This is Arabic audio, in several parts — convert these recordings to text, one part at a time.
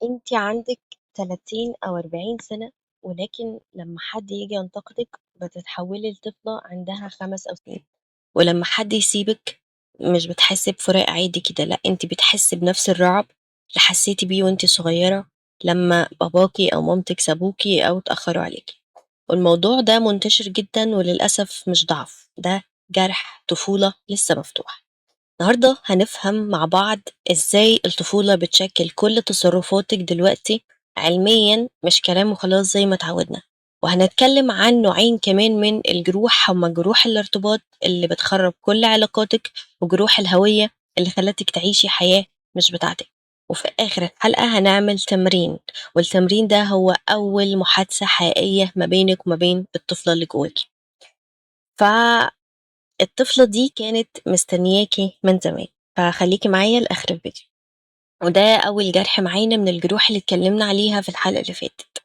انت عندك 30 او 40 سنة، ولكن لما حد يجي ينتقدك بتتحولي لطفلة عندها 5 او 6. ولما حد يسيبك مش بتحسي بفراق عادي كده، لا انت بتحسي بنفس الرعب اللي حسيتي بيه وانت صغيرة لما باباكي او مامتك سابوكي او اتأخروا عليكي. والموضوع ده منتشر جدا، وللأسف مش ضعف، ده جرح طفولة لسه مفتوح. النهاردة هنفهم مع بعض ازاي الطفولة بتشكل كل تصرفاتك دلوقتي علميا، مش كلام وخلاص زي ما اتعودنا. وهنتكلم عن نوعين كمان من الجروح، هما جروح الارتباط اللي بتخرب كل علاقاتك، وجروح الهوية اللي خلتك تعيشي حياة مش بتاعتك. وفي آخر الحلقة هنعمل تمرين، والتمرين ده هو أول محادثة حقيقية ما بينك وما بين الطفلة اللي جواكي. الطفلة دي كانت مستنياكي من زمان، فخليكي معايا لآخر الفيديو. وده أول جرح معانا من الجروح اللي اتكلمنا عليها في الحلقة اللي فاتت.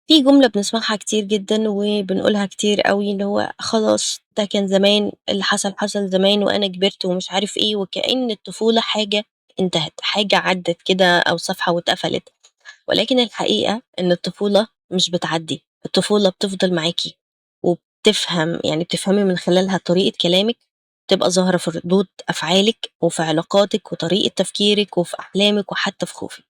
في جملة بنسمعها كتير جدا وبنقولها كتير قوي، اللي هو خلاص ده كان زمان، اللي حصل حصل زمان وأنا كبرت ومش عارف ايه، وكأن الطفولة حاجة انتهت، حاجة عدت كده أو صفحة واتقفلت. ولكن الحقيقة إن الطفولة مش بتعدي، الطفولة بتفضل معاكي، وبتفهم يعني بتفهمي من خلالها طريقة كلامك، تبقى ظاهرة في ردود أفعالك وفي علاقاتك وطريقة تفكيرك وفي أحلامك وحتى في خوفك.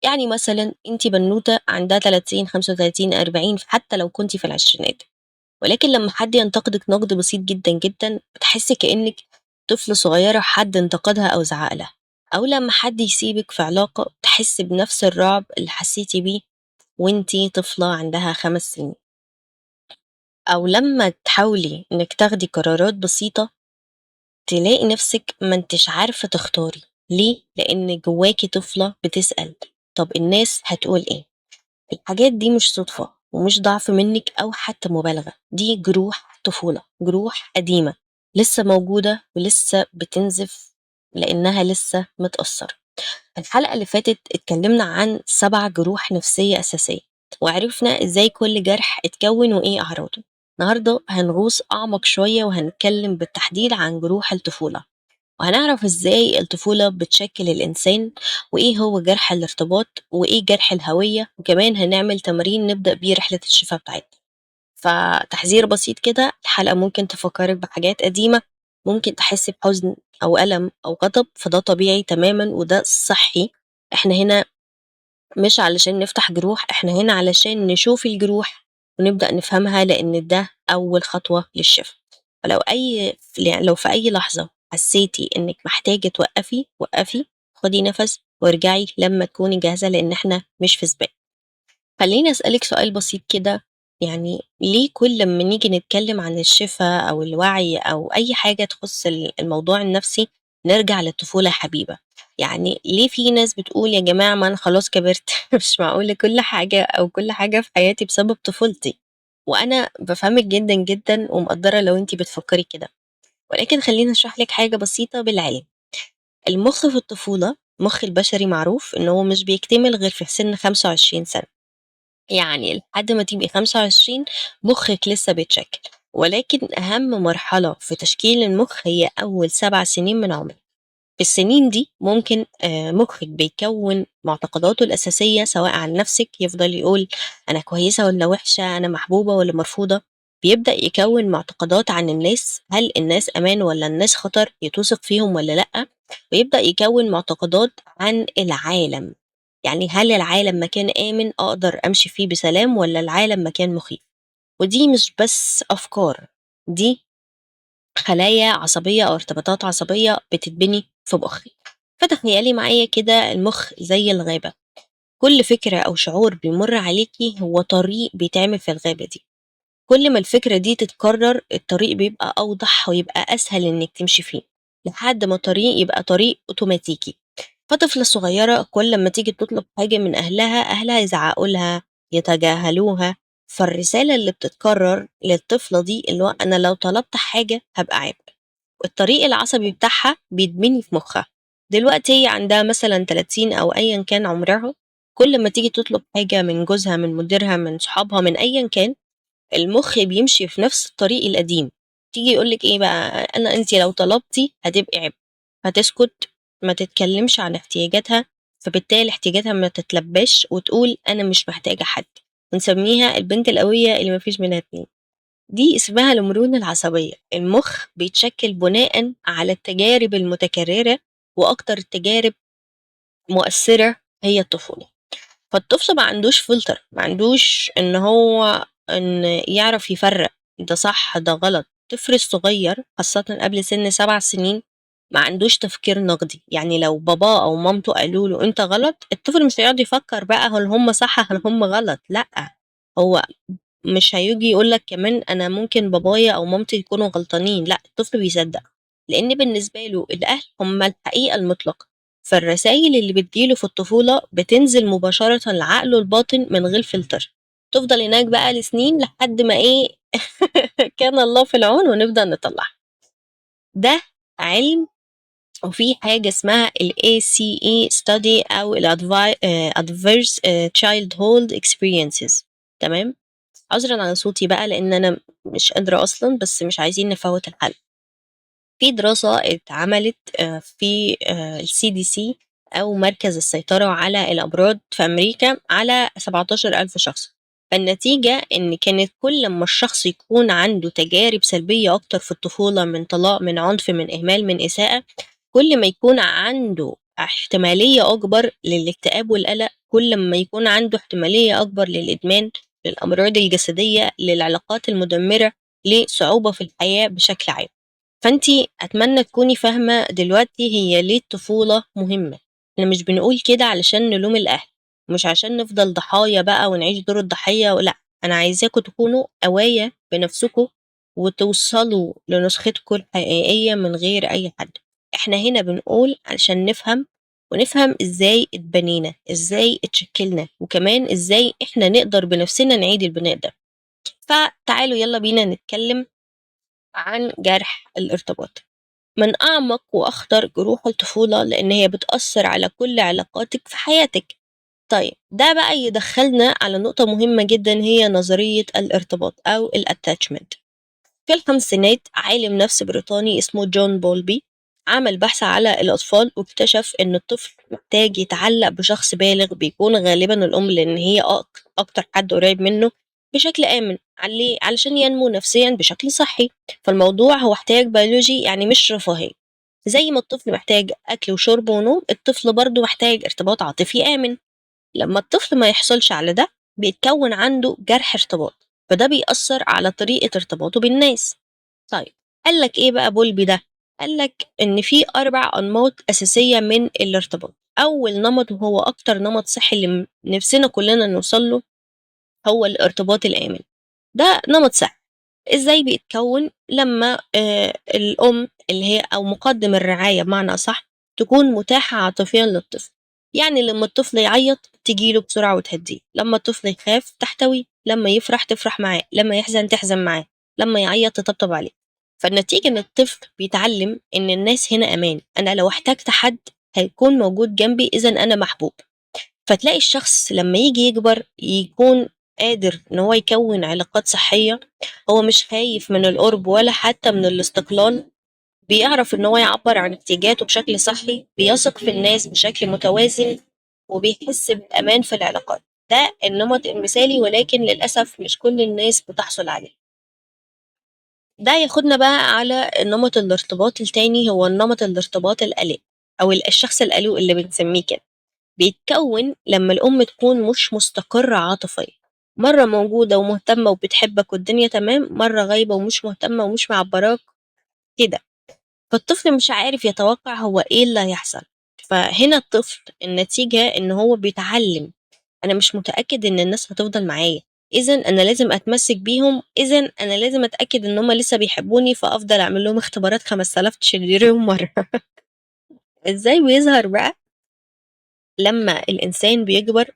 يعني مثلا انتي بنوتة عندها 30 35 40، حتى لو كنتي في العشرينات، ولكن لما حد ينتقدك نقد بسيط جدا جدا بتحسي كأنك طفلة صغيرة حد انتقدها أو زعق لها. أو لما حد يسيبك في علاقة تحسي بنفس الرعب اللي حسيتي بيه وانتي طفلة عندها 5 سنين. أو لما تحاولي إنك تاخدي قرارات بسيطة تلاقي نفسك ما انتش عارفة تختاري. ليه؟ لأن جواكي طفلة بتسأل طب الناس هتقول ايه؟ الحاجات دي مش صدفة ومش ضعف منك أو حتى مبالغة، دي جروح طفولة، جروح قديمة لسه موجودة ولسه بتنزف لأنها لسه متأثرة. في الحلقة اللي فاتت اتكلمنا عن 7 جروح نفسية أساسية، وعرفنا ازاي كل جرح اتكون وايه أعراضه. النهاردة هنغوص أعمق شوية وهنتكلم بالتحديد عن جروح الطفولة، وهنعرف ازاي الطفولة بتشكل الإنسان، وايه هو جرح الارتباط وايه جرح الهوية، وكمان هنعمل تمرين نبدأ بيه رحلة الشفاء بتاعتنا. فتحذير بسيط كده، الحلقة ممكن تفكرك بحاجات قديمة، ممكن تحس بحزن أو ألم أو غضب، فده طبيعي تماما وده صحي. احنا هنا مش علشان نفتح جروح، احنا هنا علشان نشوف الجروح ونبدأ نفهمها، لأن ده أول خطوة للشفاء. لو في أي لحظة حسيتي إنك محتاجة توقفي وقفي، خدي نفس وارجعي لما تكوني جاهزة، لأن احنا مش في سباق. خليني أسألك سؤال بسيط كده، يعني ليه كل لما نيجي نتكلم عن الشفاء أو الوعي أو أي حاجة تخص الموضوع النفسي نرجع للطفولة يا حبيبة؟ يعني ليه في ناس بتقول يا جماعة ما أنا خلاص كبرت مش معقولة كل حاجة أو كل حاجة في حياتي بسبب طفولتي؟ وأنا بفهمك جدا جدا ومقدرة لو انتي بتفكري كده، ولكن خليني أشرح لك حاجة بسيطة بالعلم. المخ في الطفولة، المخ البشري معروف إن هو مش بيكتمل غير في سن 25 سنة، يعني لحد ما تبقي 25 مخك لسه بيتشكل. ولكن أهم مرحلة في تشكيل المخ هي أول 7 سنين من عمرك. في السنين دي ممكن مخك بيكون معتقداته الأساسية، سواء عن نفسك يفضل يقول أنا كويسة ولا وحشة، أنا محبوبة ولا مرفوضة. بيبدأ يكون معتقدات عن الناس، هل الناس أمان ولا الناس خطر، يتوثق فيهم ولا لأ. ويبدأ يكون معتقدات عن العالم، يعني هل العالم مكان آمن أقدر أمشي فيه بسلام ولا العالم مكان مخيف. ودي مش بس أفكار، دي خلايا عصبية أو ارتباطات عصبية بتتبني في مخي. فتخيلي معايا كده المخ زي الغابة، كل فكرة أو شعور بيمر عليكي هو طريق بيتعمل في الغابة دي. كل ما الفكرة دي تتكرر الطريق بيبقى أوضح ويبقى أسهل إنك تمشي فيه، لحد ما طريق يبقى طريق أوتوماتيكي. فطفلة صغيرة كل ما تيجي تطلب حاجة من أهلها يزعقوا لها، يتجاهلوها. فالرسالة اللي بتتكرر للطفلة دي اللي هو أنا لو طلبت حاجة هبقى عبء، والطريق العصبي بتاعها بيتبني في مخها. دلوقتي هي عندها مثلا 30 أو أيا كان عمرها، كل ما تيجي تطلب حاجة من جوزها من مديرها من صحابها من أيا كان، المخ بيمشي في نفس الطريق القديم. تيجي يقولك ايه بقى، انت لو طلبتي هتبقي عبء، هتسكت، ما تتكلمش عن احتياجاتها، فبالتالي احتياجاتها ما تتلبش وتقول أنا مش محتاجة حد، ونسميها البنت القوية اللي مفيش منها اتنين. دي اسمها المرونة العصبية. المخ بيتشكل بناء على التجارب المتكررة، وأكتر التجارب مؤثرة هي الطفولة. فالطفل ما عندوش فلتر، ما عندوش إن يعرف يفرق ده صح ده غلط. الطفل الصغير خاصة قبل سن 7 سنين ما عندوش تفكير نقدي. يعني لو باباه أو مامته قالوا له أنت غلط، الطفل مش هيقعد يفكر بقى هل هم صح هل هم غلط، لأ. هو مش هيجي يقولك كمان أنا ممكن بابايا أو مامتي يكونوا غلطانين، لأ، الطفل بيصدق. لأن بالنسبة له الأهل هم الحقيقة المطلقة. فالرسائل اللي بتجيله في الطفولة بتنزل مباشرة لعقله الباطن من غير فلتر، تفضل هناك بقى لسنين لحد ما إيه كان الله في العون ونبدأ نطلعها. ده علم. وفي حاجة اسمها ال ACE study أو ال Adverse Childhood Experiences. تمام. عذرا على صوتي بقى لأن أنا مش قادرة أصلا، بس مش عايزين نفوت الحل. في دراسة اتعملت في الCDC أو مركز السيطرة على الأمراض في أمريكا على 17,000 شخص. فالنتيجة إن كانت كل ما الشخص يكون عنده تجارب سلبية أكتر في الطفولة، من طلاق من عنف من إهمال من إساءة، كل ما يكون عنده احتمالية أكبر للاكتئاب والقلق، كل ما يكون عنده احتمالية أكبر للإدمان، للأمراض الجسدية، للعلاقات المدمرة، لصعوبة في الحياة بشكل عام. فأنتِ أتمنى تكوني فاهمة دلوقتي هي ليه الطفولة مهمة. إحنا مش بنقول كده علشان نلوم الأهل، مش عشان نفضل ضحايا بقى ونعيش دور الضحية، لأ، أنا عايزاكم تكونوا قوايا بنفسكم وتوصلوا لنسختكم الحقيقية من غير أي حد. إحنا هنا بنقول علشان نفهم، ونفهم إزاي اتبنينا، إزاي اتشكلنا، وكمان إزاي إحنا نقدر بنفسنا نعيد البناء ده. فتعالوا يلا بينا نتكلم عن جرح الارتباط. من أعمق وأخطر جروح الطفولة، لأن هي بتأثر على كل علاقاتك في حياتك. طيب ده بقى يدخلنا على نقطة مهمة جدا، هي نظرية الارتباط أو الاتاتشمنت. في الخمسينات عالم نفس بريطاني اسمه جون بولبي عمل بحث على الأطفال، واكتشف إن الطفل محتاج يتعلق بشخص بالغ، بيكون غالبا الأم، لأن هي أكتر حد قريب منه بشكل آمن علشان ينمو نفسيا بشكل صحي. فالموضوع هو احتياج بيولوجي، يعني مش رفاهية. زي ما الطفل محتاج أكل وشرب ونوم، الطفل برضه محتاج ارتباط عاطفي آمن. لما الطفل ما يحصلش على ده، بيتكون عنده جرح ارتباط، فده بيأثر على طريقة ارتباطه بالناس. طيب، قال لك ايه بقى بولبي ده؟ قال لك ان في 4 انماط اساسية من الارتباط. اول نمط، وهو اكتر نمط صحي اللي نفسنا كلنا نوصل له، هو الارتباط الآمن. ده نمط صحي. ازاي بيتكون؟ لما الام اللي هي او مقدم الرعاية بمعنى اصح تكون متاحة عاطفيا للطفل. يعني لما الطفل يعيط تجيله بسرعة وتهديه، لما الطفل يخاف تحتويه، لما يفرح تفرح معاه، لما يحزن تحزن معاه، لما يعيط تطبطب عليه. فالنتيجة ان الطفل بيتعلم ان الناس هنا امان، انا لو احتجت حد هيكون موجود جنبي، اذا انا محبوب. فتلاقي الشخص لما يجي يكبر يكون قادر ان هو يكون علاقات صحية. هو مش خايف من القرب ولا حتى من الاستقلال، بيعرف ان هو يعبر عن احتياجاته بشكل صحي، بيثق في الناس بشكل متوازن، وبيحس بالامان في العلاقات. ده النمط المثالي، ولكن للاسف مش كل الناس بتحصل عليه. ده ياخدنا بقى على نمط الارتباط التاني، هو النمط الارتباط القلق، او الشخص القلق اللي بنسميه كده. بيتكون لما الأم تكون مش مستقرة عاطفيا، مرة موجودة ومهتمة وبتحبك والدنيا تمام، مرة غايبة ومش مهتمة ومش معبراك كده. فالطفل مش عارف يتوقع هو ايه اللي هيحصل. فهنا الطفل النتيجة ان هو بيتعلم انا مش متأكد ان الناس هتفضل معايا، اذا انا لازم اتمسك بيهم، اذا انا لازم اتأكد ان هم لسه بيحبوني، فافضل اعمل لهم اختبارات 5000 تشيليهم مرة. ازاي بيظهر بقى؟ لما الانسان بيكبر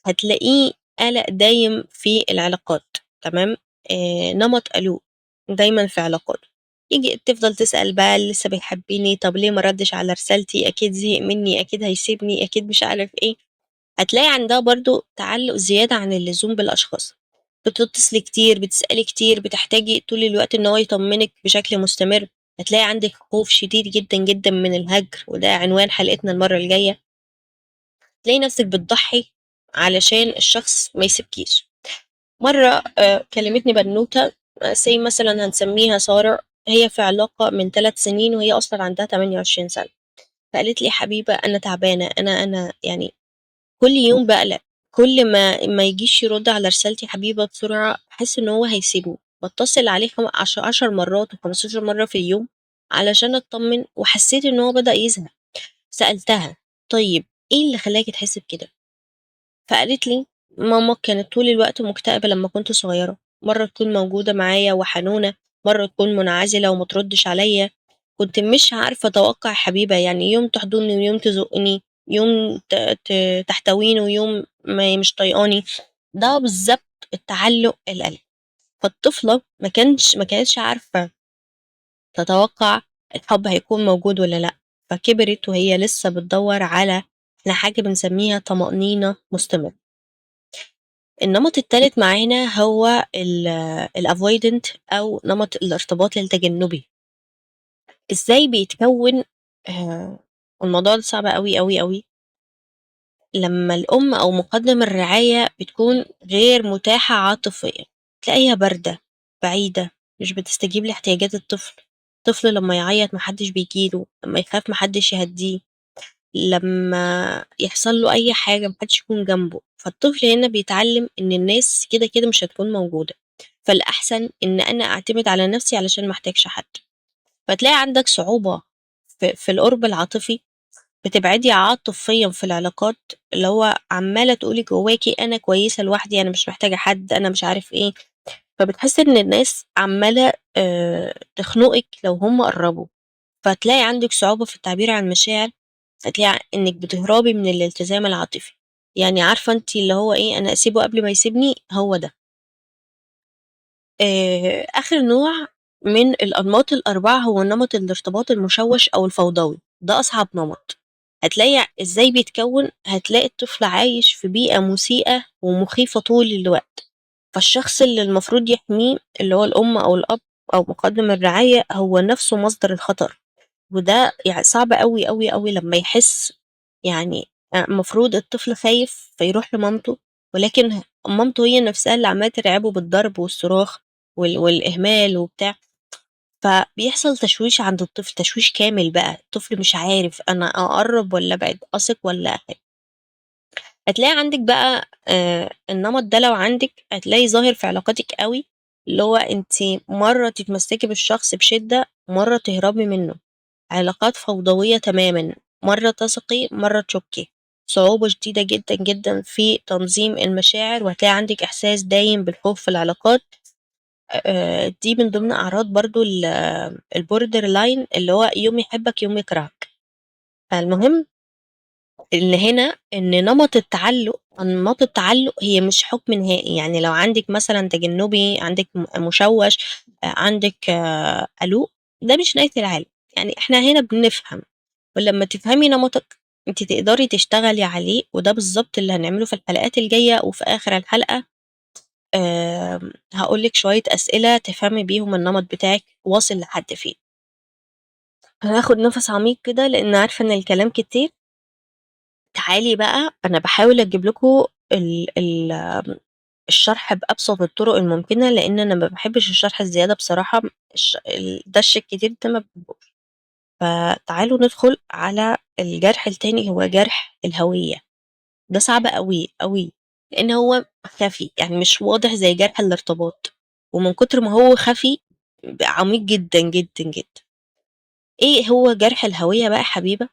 هتلاقيه قلق دايم في العلاقات. تمام. نمط قلوق دايما في علاقاته. يجي تفضل تسأل بقى لسه بيحبني، طب ليه ما ردش على رسالتي، اكيد زهق مني، اكيد هيسيبني، اكيد مش عارف ايه. هتلاقي عندها برضو تعلق زيادة عن اللزوم بالاشخاص، بتتصلي كتير، بتسألي كتير، بتحتاجي طول الوقت ان هو يطمنك بشكل مستمر. هتلاقي عندك خوف شديد جدا جدا من الهجر، وده عنوان حلقتنا المرة الجاية. تلاقي نفسك بتضحي علشان الشخص ما يسيبكيش. مرة كلمتني بنوتة سي مثلا هنسميها سارة، هي في علاقة من 3 سنين وهي أصلا عندها 28 سنة. فقالت لي: حبيبة أنا تعبانة، أنا يعني كل يوم بقلق، كل ما يجيش يرد على رسالتي حبيبة بسرعة أحس إن هو هيسيبني، بتصل عليه 10 مرات و15 مرة في اليوم علشان أطمن، وحسيت إن هو بدأ يزهق. سألتها: طيب إيه اللي خلاكي تحسي بكده؟ فقالت لي: ماما كانت طول الوقت مكتئبة لما كنت صغيرة، مرة تكون موجودة معايا وحنونة، مرة تكون منعزلة ومتردش عليا. كنت مش عارفة أتوقع حبيبة، يعني يوم تحضني ويوم تزقني، يوم تحتويني ويوم ما مش طايقاني. ده بالظبط التعلق القلب. فالطفلة ما كانتش عارفة تتوقع الحب هيكون موجود ولا لأ، فكبرت وهي لسه بتدور على حاجة بنسميها طمأنينة مستمرة. النمط التالت معانا هو الافويدنت او نمط الارتباط التجنبي. ازاي بيتكون؟ الموضوع ده صعب قوي قوي قوي. لما الام او مقدم الرعاية بتكون غير متاحة عاطفيا، تلاقيها باردة، بعيدة، مش بتستجيب لاحتياجات الطفل. الطفل لما يعيط محدش بيجيله، لما يخاف محدش يهديه، لما يحصل له أي حاجة محدش يكون جنبه. فالطفل هنا بيتعلم إن الناس كده كده مش هتكون موجودة، فالأحسن إن أنا أعتمد على نفسي علشان محتاجش حد. فتلاقي عندك صعوبة في القرب العاطفي، بتبعدي عاطفيا في العلاقات، اللي هو عمالة تقولي جواكي أنا كويسة لوحدي، أنا مش محتاجة حد، أنا مش عارف إيه. فبتحس إن الناس عمالة تخنقك لو هم قربوا. فتلاقي عندك صعوبة في التعبير عن مشاعر، هتلاقي إنِّك بتهربي من الالتزام العاطفي. يعني عارفة أنتِ اللي هو إيه، أنا أسيبه قبل ما يسيبني، هو ده. آخر نوع من الأنماط ال4 هو نمط الارتباط المشوّش أو الفوضوي، ده أصعب نمط. هتلاقي إزاي بيتكوّن، هتلاقي الطفل عايش في بيئة مسيئة ومخيفة طول الوقت، فالشخص اللي المفروض يحميه اللي هو الأم أو الأب أو مُقدِّم الرعاية هو نَفْسه مصدر الخطر. وده يعني صعب أوي، أوي، أوي لمّا يحس، يعني المفروض الطفل خايف فيروح لمامته، ولكن مامته هي نفسها اللي عمّالة ترعبه بالضرب والصراخ والإهمال وبتاع. فبيحصل تشويش عند الطفل، تشويش كامل بقى، الطفل مش عارف أنا أقرّب والّا أبعد، أثق والّا أخاف. هتلاقي عندِك بقى النمط ده لو عندِك هتلاقيه ظاهر في علاقاتِك أوي، اللي هو أنتِ مرّة تتمسكي بالشخص بشدة، مرّة تهربي منه. علاقات فوضوية تمامًا، مرّة تثقي، مرّة تشُكي. صعوبة شديدة جدًا، جدًا في تنظيم المشاعر، وهتلاقي عندِك إحساس دايم بالخوف في العلاقات. دي من ضمن أعراض برضه الborderline اللي هو يوم يحبك يوم يكرهك. فالمهم اللي هنا إن أنماط التعلُّق هي مش حُكم نهائي. يعني لو عندِك مثلًا تجنُّبي، عندِك مشوَّش، عندِك قلوق، ده مش نهاية العالم. يعني إحنا هنا بنفهم، ولمّا تفهمي نمطِك أنتِ تقدري تشتغلي عليه، وده بالضبط اللي هنعمله في الحلقات الجاية. وفي آخر الحلقة هاقول لِك شوية أسئلة تفهمي بيهم النمط بتاعِك واصل لحد فين. هناخد نَفَس عميق كده لإن عارفة إن الكلام كتير. تعالي بقى أنا باحاول أجيب لكم الشرح بأبسط الطرق الممكنة، لإن أنا ما باحبش الشرح الزيادة بصراحة، الدش الكتير ده ما باحبوش. فتعالوا ندخل على الجرح التاني، هو جرح الهوية. ده صعب أوي، أوي، لإن هو خفي، يعني مش واضح زي جرح الارتباط، ومن كتر ما هو خفي عميق جدًا، جدًا، جدًا. إيه هو جرح الهوية بقى يا حبيبة؟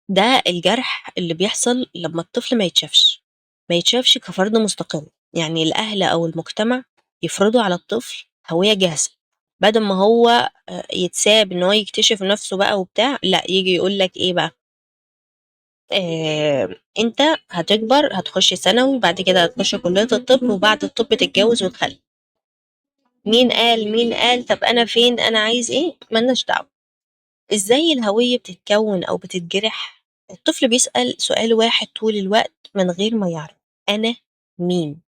ده الجرح اللي بيحصل لمّا الطفل ما يتشافش كفرد مستقل. يعني الأهل أو المجتمع يفرضوا على الطفل هوية جاهزة، بدل ما هو يتساب إن هو يكتشف نَفْسه بقى وبتاع، لأ ييجي يقول لك إيه بقى، أنت هتكبر، هتخش ثانوي، بعد كده هتخش كلية الطب، وبعد الطب تتجوز وتخلف. مين قال، طب أنا فين، أنا عايز إيه، ما لناش دعوة. إزاي الهوية بتتكون أو بتتجرح؟ الطفل بيسأل سؤال واحد طول الوقت من غير ما يعرف: أنا مين؟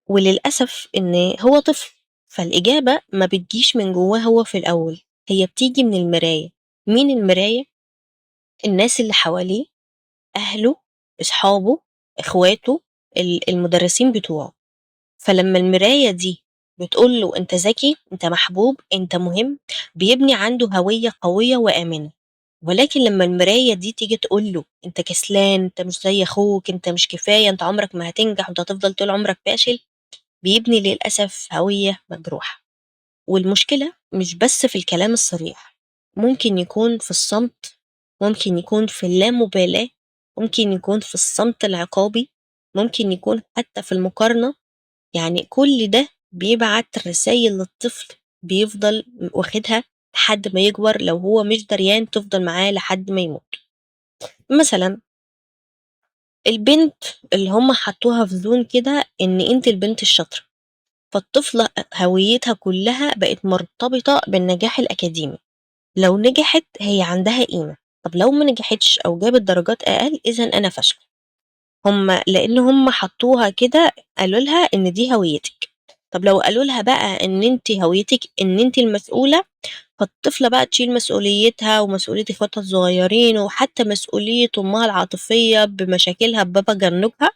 وللأسف إن هو طفل، فالإجابة ما بتجيش من جواه هو في الأول، هي بتيجي من المراية. مين المراية؟ الناس اللي حواليه، أهله، أصحابه، إخواته، المدرسين بتوعه. فلما المراية دي بتقول له أنت ذكي، أنت محبوب، أنت مهم، بيبني عنده هوية قوية وآمنة. ولكن لما المراية دي تيجي تقول له أنت كسلان، أنت مش زي أخوك، أنت مش كفاية، أنت عمرك ما هتنجح، أنت هتفضل طول عمرك فاشل، بيبني للأسف هوية مجروحة. والمشكلة مش بس في الكلام الصريح، ممكن يكون في الصمت، ممكن يكون في اللامبالاة، ممكن يكون في الصمت العقابي، ممكن يكون حتى في المقارنة. يعني كل ده بيبعت رسايل للطفل بيفضل واخدها لحد ما يكبر، لو هو مش دريان تفضل معاه لحد ما يموت. مثلا البنت اللي هم حطوها في زون كده ان انت البنت الشاطرة، فالطفلة هويتها كلها بقت مرتبطة بالنجاح الأكاديمي. لو نجحت هي عندها قيمة، طب لو ما نجحتش أو جابت درجات أقل إذا أنا فاشلة. لأن هم حطوها كده، قالوا لها إن دي هويتك. طب لو قالوا لها بقى إن أنت هويتك إن أنت المسؤولة، فالطفلة بقى تشيل مسؤوليتها ومسؤولية اخواتها الصغيرين وحتى مسؤولية أمها العاطفية بمشاكلها ببابا جنوبها.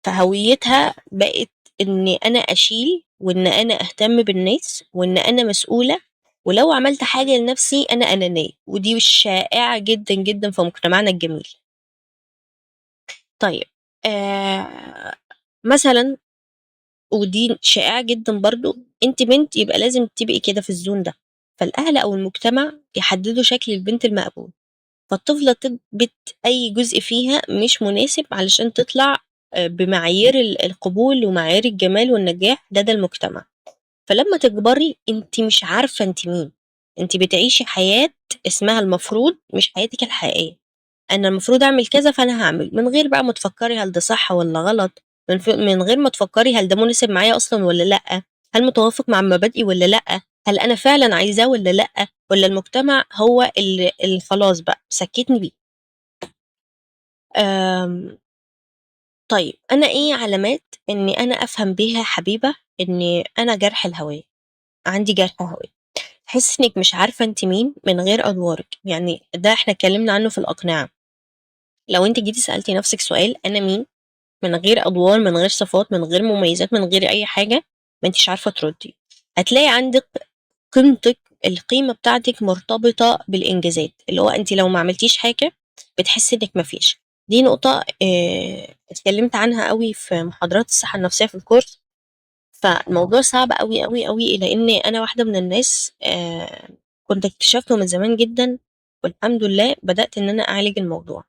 فهويتها بقت إن أنا أشيل، وإن أنا أهتم بالناس، وإن أنا مسؤولة، ولو عملت حاجة لنفسي أنا أنانية. ودي شائعة جدا جدا في مجتمعنا الجميل. طيب، مثلا، ودي شائعة جدا برضو، انت بنت يبقى لازم تبقي كده في الزون ده، فالأهل أو المجتمع يحددوا شكل البنت المقبول، فالطفلة تثبت أي جزء فيها مش مناسب علشان تطلع بمعايير القبول ومعايير الجمال والنجاح لدى المجتمع. فلما تكبري انت مش عارفة انت مين، انت بتعيشي حياة اسمها المفروض، مش حياتك الحقيقية. انا المفروض اعمل كذا فانا هعمل، من غير بقى ما تفكري هل ده صح ولا غلط، من غير ما تفكري هل ده مناسب معايا اصلا ولا لا، هل متوافق مع مبادئي ولا لا، هل انا فعلا عايزاه ولا لا، ولا المجتمع هو اللي خلاص بقى سكتني بيه. أم، طيب انا ايه علامات اني انا افهم بيها حبيبة اني انا جرح الهوية، عندي جرح هوية؟ تحس انك مش عارفة انت مين من غير ادوارك. يعني ده احنا اتكلمنا عنه في الاقنعة. لو انت جيتي سألتي نفسك سؤال انا مين، من غير ادوار، من غير صفات، من غير مميزات، من غير اي حاجة، ما انتش عارفة تردي. هتلاقي عندك قيمتك، القيمة بتاعتك مرتبطة بالانجازات، اللي هو انت لو ما عملتيش حاجة بتحسي انك ما فيش. دي نقطة اتكلمت عنها قوي في محاضرات الصحة النفسية في الكورس. فالموضوع صعب قوي قوي قوي، لان انا واحدة من الناس كنت اكتشفته من زمان جدا، والحمد لله بدأت ان انا اعالج الموضوع.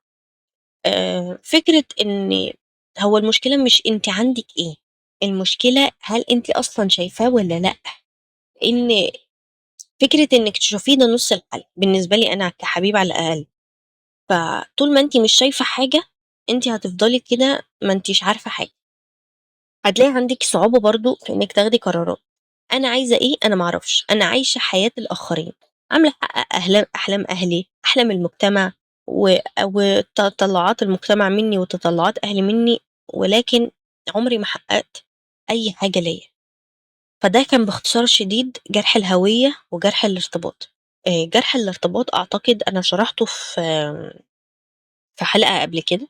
فكرة ان هو المشكلة مش انت عندك ايه، المشكلة هل انت اصلا شايفاه ولا لا. ان فكرة انك تشوفيه ده نص الحل بالنسبة لي انا كحبيب على الاقل. فطول ما انت مش شايفة حاجة انت هتفضلي كده ما انتيش عارفة حاجة. هتلاقي عندك صعوبة برضو في انك تاخدي قرارات. انا عايزة ايه، انا معرفش، انا عايشة حياة الاخرين، عاملة احقق احلام اهلي، احلام المجتمع، وتطلعات المجتمع مني وتطلعات اهلي مني، ولكن عمري ما حققت اي حاجة ليا. فده كان باختصار شديد جرح الهوية وجرح الارتباط. جرح الارتباط اعتقد انا شرحته في حلقة قبل كده.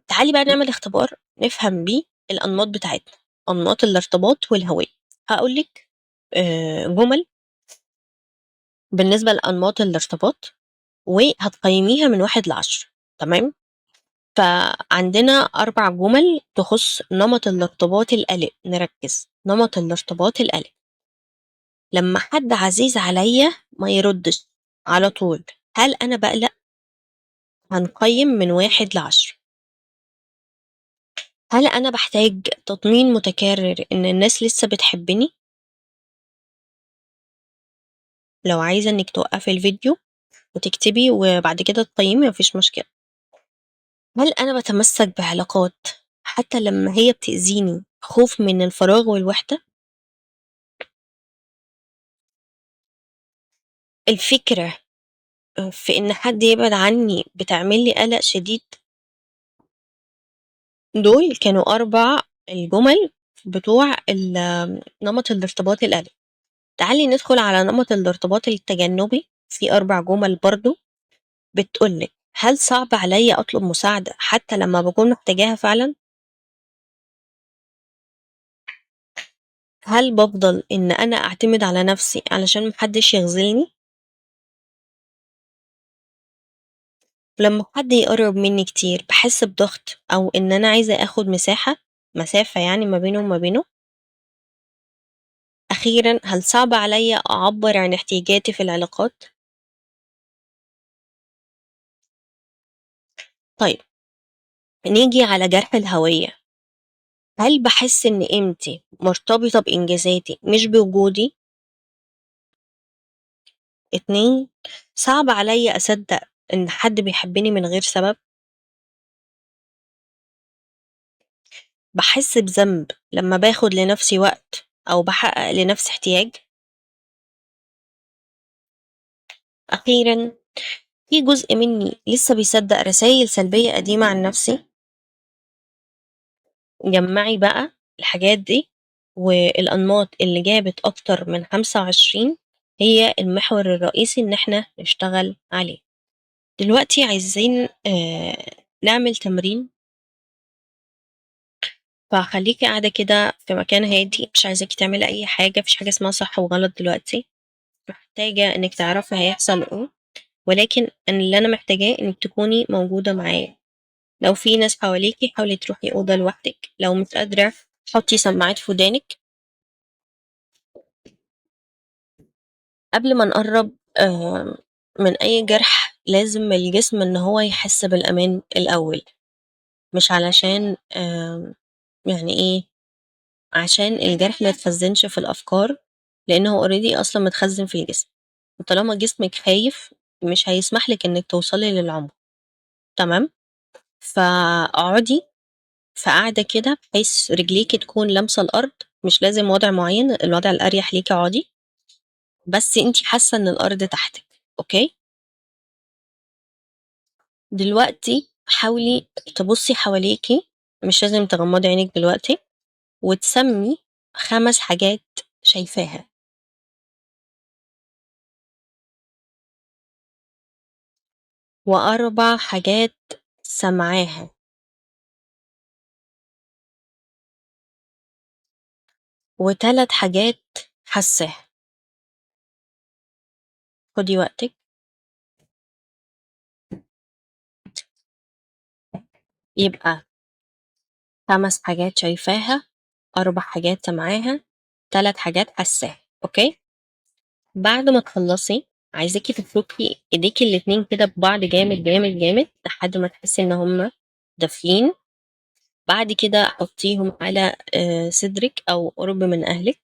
تعالي بقى نعمل اختبار نفهم بيه الأنماط بتاعتنا، أنماط الارتباط والهوية. هقولك جمل بالنسبة لأنماط الارتباط، وهتقيميها من 1 ل10. تمام؟ فعندنا 4 جمل تخص نمط الارتباط القلق. نركز، نمط الارتباط القلق: لما حد عزيز عليا ما يردش على طول، هل أنا بقلق؟ هنقيم من 1 ل10. هل أنا بحتاج تطمين متكرر إن الناس لسه بتحبني؟ لو عايزة إنِّك توقّفي الفيديو وتكتبي وبعد كده تقيّمي، ما فيش مشكلة. هل أنا باتمسّك بعلاقات حتى لمّا هي بتأذيني خوف من الفراغ والوحدة؟ الفكرة في إن حد يبعد عني بتعمل لي قَلَق شديد. دول كانوا 4 الجُمل بتوع نمط الارتباط القلق. تعالي ندخل على نمط الارتباط التجنُّبي، في 4 جُمل برضه بتقول لِك هل صعب عليّا أطلب مساعدة حتى لمّا باكون محتاجاها فعلًا؟ هل بافضل إن أنا أعتمد على نفسي علشان ما حدش يخذلني؟ لمّا حد يقرّب منّي كتير باحس بضغط أو إن أنا عايزة آخُد مسافة يعني ما بيني وما بينه؟ أخيرًا، هل صعب عليّا أعبّر عن احتياجاتي في العلاقات؟ طيب، نيجي على جرح الهوية، هل باحس إن قيمتي مرتبطة بإنجازاتي مش بوجودي؟ 2 صعب عليّا أصدّق إن حد بيحبّني من غير سبب، باحس بذنب لمّا باخد لنفسي وقت أو باحقق لنفسي احتياج. أخيرًا، في جزء منّي لسه بيصدّق رسايل سلبية قديمة عن نفسي. جمّعي بقى الحاجات دي والأنماط اللي جابت أكتر من 25 هي المحور الرئيسي إن إحنا نشتغل عليه. دلوقتي عايزين نعمل تمرين، فخلّيكِ قاعدة كده في مكان هادي، مش عايزاكِ تعملي أي حاجة، ما فيش حاجة اسمها صح وغلط دلوقتي، محتاجة إنِّك تعرفي هيحصل إيه، ولكن اللي أنا محتاجاه إنِّك تكوني موجودة معايا. لو في ناس حواليكِ حاولي تروحي أوضة لوحدِك، لو مش قادرة حطّي سماعات في ودانِك. قبل ما نقرّب من أي جرح لازم الجسم إن هو يحس بالأمان الأول، مش علشان يعني إيه، عشان الجرح ما يتخزّنش في الأفكار، لإن هو already أصلًا متخزّن في الجسم، وطالما جسمِك خايف مش هيسمح لِك إنِّك توصلي للعمق، تمام؟ فاقعدي في قعدة كده بحيث رجليكِ تكون لامسة الأرض، مش لازم وضع معيّن، الوضع الأريح ليكِ اقعدي، بس أنتِ حاسة إن الأرض تحتِك، أوكي؟ دلوقتي حاولي تبُصّي حواليكِ، مش لازم تغمّضي عينِك دلوقتي، وتسمّي 5 حاجات شايفاها، و4 حاجات سامعاها، و3 حاجات حاسّاها. خُدي وقتِك، يبقى 5 حاجات شايفاها، 4 حاجات سامعاها، 3 حاجات حاسّاها، أوكي؟ بعد ما تخلّصي عايزاكِ تفرُكي إيديكِ الاتنين كده ببعض جامد، جامد، جامد لحد ما تحسّي إن هُم دافيين. بعد كده حطيهم على صدرِك أو قرب من أهلِك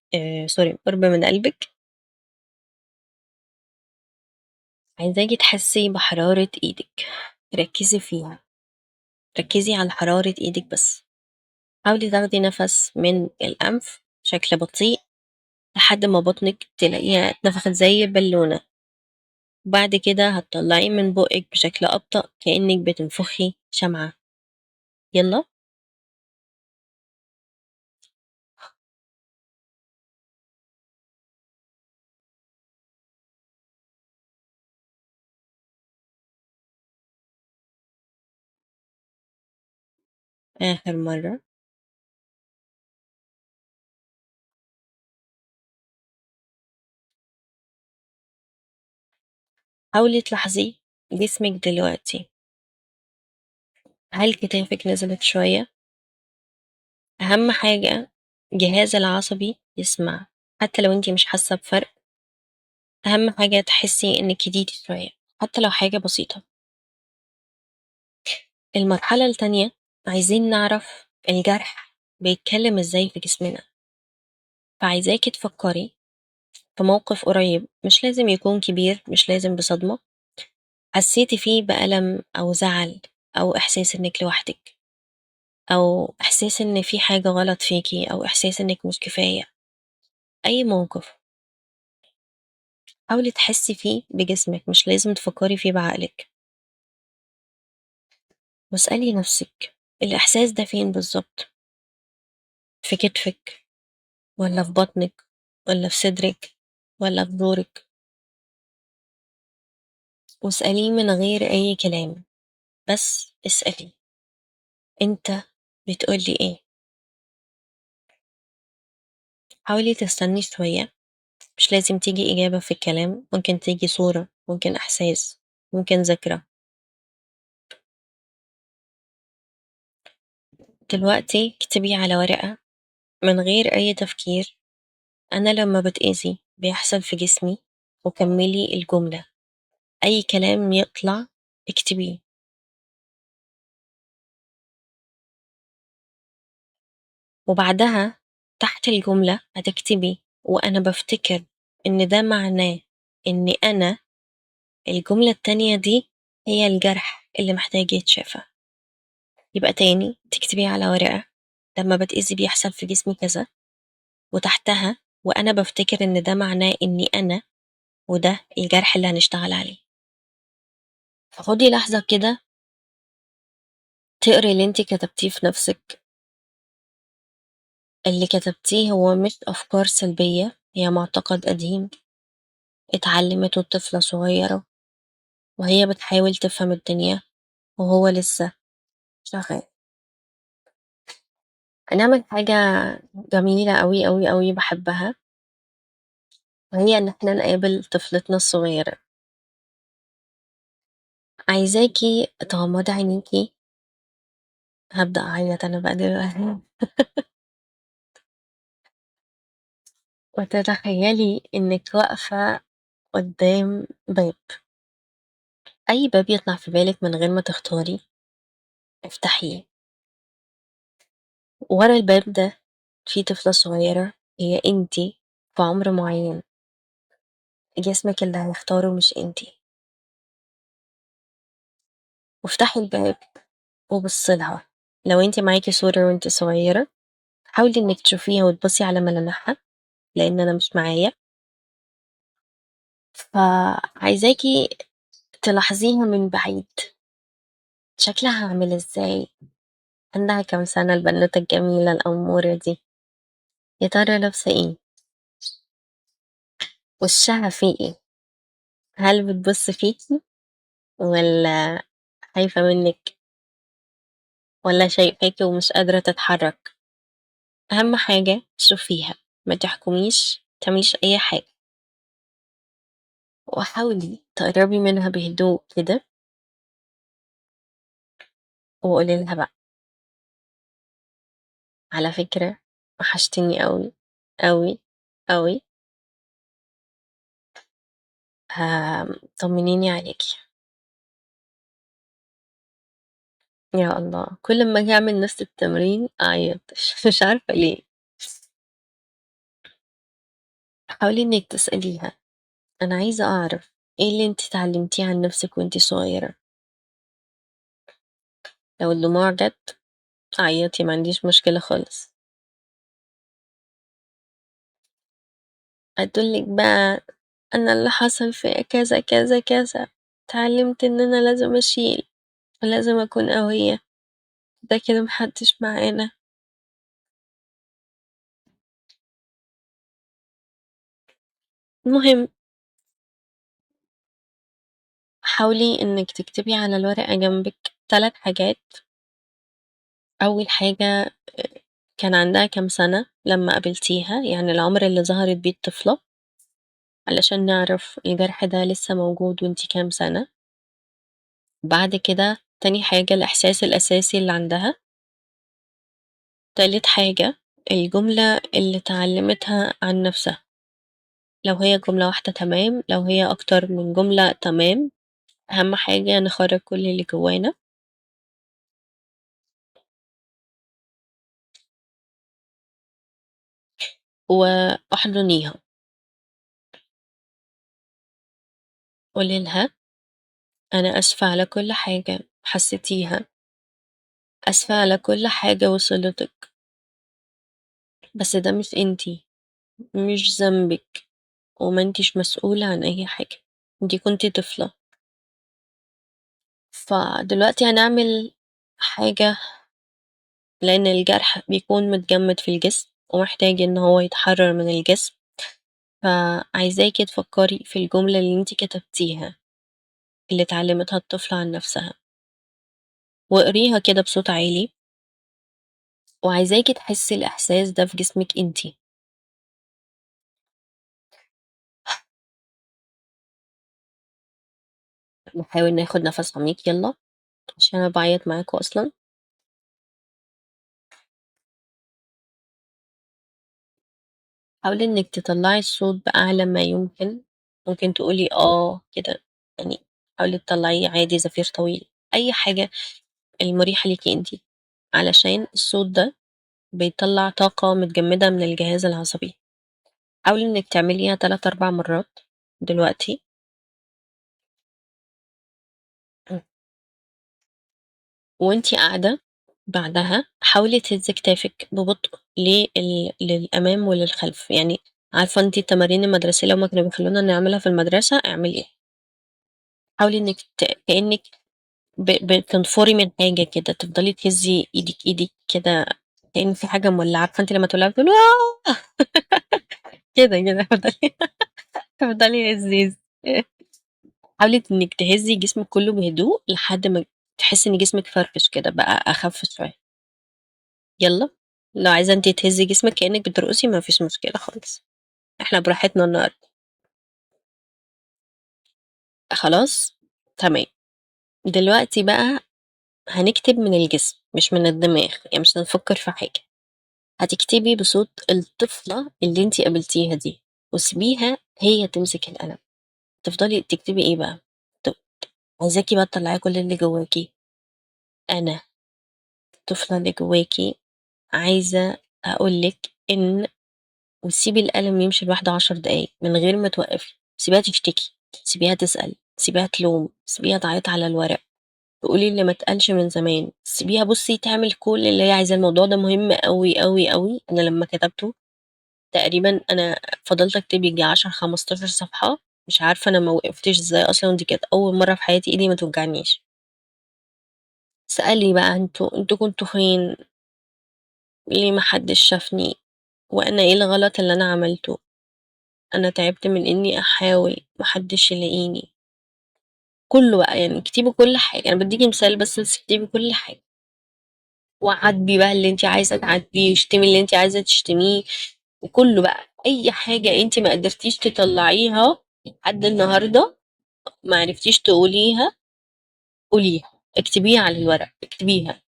sorry قرب من قلبِك، عايزاكِ تحسّي بحرارة إيدِك، ركّزي فيها، ركّزي على حرارة إيدِك بس، حاولي تاخدي نَفَس من الأنف بشكل بطيء لحد ما بطنِك تلاقيها اتنفخت زي البالونة، وبعد كده هتطلّعيه من بُقِّك بشكل أبطأ كإنِّك بتنفخي شمعة، يالّا. آخر مرّة، حاولي تلاحظي جسمِك دلوقتي، هل كتافِك نزلت شوية؟ أهم حاجة الجهاز العصبي يسمع، حتى لو أنتِ مش حاسة بفرق، أهم حاجة تحسي إنِك هديتِ شوية، حتى لو حاجة بسيطة. المرحلة التانية عايزين نعرف الجرح بيتكلم إزاي في جسمنا، فعايزاكِ تفكري في موقف قريب مش لازم يكون كبير، مش لازم بصدمة، حسيتِ فيه بألم أو زعل أو إحساس إنِك لوحدِك أو إحساس إن في حاجة غلط فيكِ أو إحساس إنِك مش كفاية، أي موقف. حاولي تحسي فيه بجسمِك، مش لازم تفكّري فيه بعقلِك، واسألي نفسِك الإحساس ده فين بالضبط، في كتفِك والّا في بطنِك والّا في صدرِك والّا في زورِك؟ واسأليه من غير أي كلام، بس اسألي أنت بتقولي إيه. حاولي تستني شوية، مش لازم تيجي إجابة في الكلام، ممكن تيجي صورة، ممكن إحساس، ممكن ذكرى. دلوقتي اكتبي على ورقة من غير أي تفكير: أنا لما بتأذي بيحصل في جسمي، وكملي الجملة. أي كلام يطلع اكتبيه. وبعدها تحت الجملة هتكتبي: وأنا بفتكر إن ده معناه إن أنا، الجملة التانية دي هي الجرح اللي محتاج يتشافى. يبقى تاني تكتبيه على ورقة: لما بتأذي بيحصل في جسمي كذا، وتحتها وأنا بفتكر إن ده معناه إني أنا، وده الجرح اللي هنشتغل عليه. فخدي لحظة كده تقري اللي انتي كتبتيه في نفسك. اللي كتبتيه هو مش أفكار سلبية، هي معتقد قديم اتعلمته طفلة صغيرة وهي بتحاول تفهم الدنيا، وهو لسه شغال. هنعمل حاجة جميلة أوي أوي أوي بحبها، وهي إن احنا نقابل طفلتنا الصغيرة. عايزاكي تغمضي عينيكي. هبدأ أعيط أنا بقى دلوقتي. وتتخيلي إنك واقفة قدام باب. أي باب يطلع في بالك من غير ما تختاري افتحيه. ورا الباب ده في طفلة صغيرة، هي انتي، في عمر معين، جسمك اللي هيختاره مش انتي. وافتحي الباب وبصيلها. لو انتي معاكي صورة وانتي صغيرة، حاولي انك تشوفيها وتبصي على ملامحها، لان انا مش معايا. فعايزاكي تلاحظيها من بعيد. شكلها عامل ازاي؟ عندها كام سنة البنوتة الجميلة الأمورة دي؟ يا ترى لابسة ايه؟ وشها فيه ايه؟ هل بتبص فيكي، ولا خايفة منك، ولا شايفاكي ومش قادرة تتحرك؟ أهم حاجة شوفيها، ما تحكميش، متعمليش أي حاجة. وحاولي تقربي منها بهدوء كده، وقولي لها بقى: على فكرة وحشتني أوي أوي أوي. طمنيني عليكي. يا الله، كل ما أجي أعمل نفس التمرين أعيط. مش عارفة ليه. حاولي إنك تسأليها: أنا عايزة أعرف إيه اللي انتي اتعلمتيه عن نفسك وانتي صغيرة. لو الدموع جت عيطي، ما عنديش مشكلة خالص. هتقولك بقى: أنا اللي حصل في كذا كذا كذا، اتعلمت إن أنا لازم أشيل، ولازم أكون قوية، ده كده محدش معانا. المهم، حاولي إنك تكتبي على الورقة جنبك 3 حاجات. أول حاجة، كان عندها كام سنة لما قابلتيها، يعني العمر اللي ظهرت بيه الطفلة، علشان نعرف الجرح ده لسه موجود وانتي كام سنة. بعد كده تاني حاجة الإحساس الأساسي اللي عندها. تالت حاجة الجملة اللي اتعلمتها عن نفسها، لو هي جملة واحدة تمام، لو هي أكتر من جملة تمام. أهم حاجة نخرج كل اللي جوانا. وأحضنيها، قولي لها: أنا أسفة على كل حاجة حسيتيها، أسفة على كل حاجة وصلتك، بس ده مش انتي، مش ذنبك، وما انتيش مسؤولة عن أي حاجة، انتي كنتي طفلة. فدلوقتي هنعمل حاجة، لأن الجرح بيكون متجمد في الجسم ومحتاج إن هو يتحرر من الجسم. فعايزاكي تفكري في الجملة اللي انتي كتبتيها، اللي اتعلمتها الطفلة عن نفسها. واقريها كده بصوت عالي، وعايزاكي تحسي الإحساس ده في جسمِك أنتِ. نحاول ناخد نَفَس عميق يالّا، عشان أنا باعيط معاكم أصلًا. حاولي إنِّك تطلّعي الصوت بأعلى ما يمكن، ممكن تقولي كده، يعني حاولي تطلّعيه عادي زفير طويل، أي حاجة المريحة ليكِ أنتِ، علشان الصوت ده بيطلّع طاقة متجمدة من الجهاز العصبي. حاولي إنِّك تعمليها 3، 4 مرات دلوقتي. إمم. وأنتِ قاعدة بعدها حاولي تهزّي كتافِك ببطء للأمام وللخلف، يعني عارفة أنتِ التمارين المدرسية اللي هُم كانوا بيخلّونا نعملها في المدرسة، اعمليها. حاولي إنِّك كإنِّك بتنفُري من حاجة كده، تفضلي تهزّي إيدِك كده كإن في حاجة مولّعة، عارفة أنتِ لمّا تولّعي بتقولي كده افضلي هزّي. حاولي إنِّك تهزّي جسمِك كلّه بهدوء لحد ما تحسّي إن جسمِك فرفش كده، بقى أخف شوية. يالّا، لو عايزة أنتِ تهزّي جسمِك كإنِّك بترقصي ما فيش مشكلة خالص، إحنا براحتنا النهارده. خلاص؟ تمام. دلوقتي بقى هنكتب من الجسم مش من الدماغ، يعني مش هنفكّر في حاجة. هتكتبي بصوت الطفلة اللي أنتِ قابلتيها دي، وسيبيها هي تمسك القلم. تفضلي تكتبي إيه بقى، ت عايزاكِ بقى تطلّعي كل اللي جواكِ. أنا الطفلة اللي جواكِ عايزة أقول لِك إن وتسيبي القلم يمشي لوحده 10 دقايق من غير ما توقّفي، سيبيها تشتكي، سيبيها تسأل، سيبيها تلوم، سيبيها تعيط على الورق، تقولي اللي ما اتقالش من زمان، سيبيها بُصّي تعمل كل اللي هي عايزاه. الموضوع ده مهم أوي، أوي، أوي. أنا لمّا كتبته تقريبًا أنا فضلت أكتب ييجي 10، 15 صفحة، مش عارفة أنا ما وقفتش إزاي أصلًا، دي كانت أول مرّة في حياتي إيدي ما توجعنيش. اسألي بقى أنتم كنتم فين، ليه ما حدش شافني، وأنا إيه الغلط اللي أنا عملته، أنا تعبت من إني أحاول ما حدش يلاقيني. كله بقى، يعني اكتبي كل حاجة، أنا بادّيكِ مثال بس اكتبي كل حاجة، وعاتبي بقى اللي أنتِ عايزة تعاتبيه، واشتمي اللي أنتِ عايزة تشتميه، وكله بقى، أي حاجة أنتِ ما قدرتيش تطلّعيها لحد النهارده ما عرفتيش تقوليها، قوليها، اكتبيها على الورق، اكتبيها.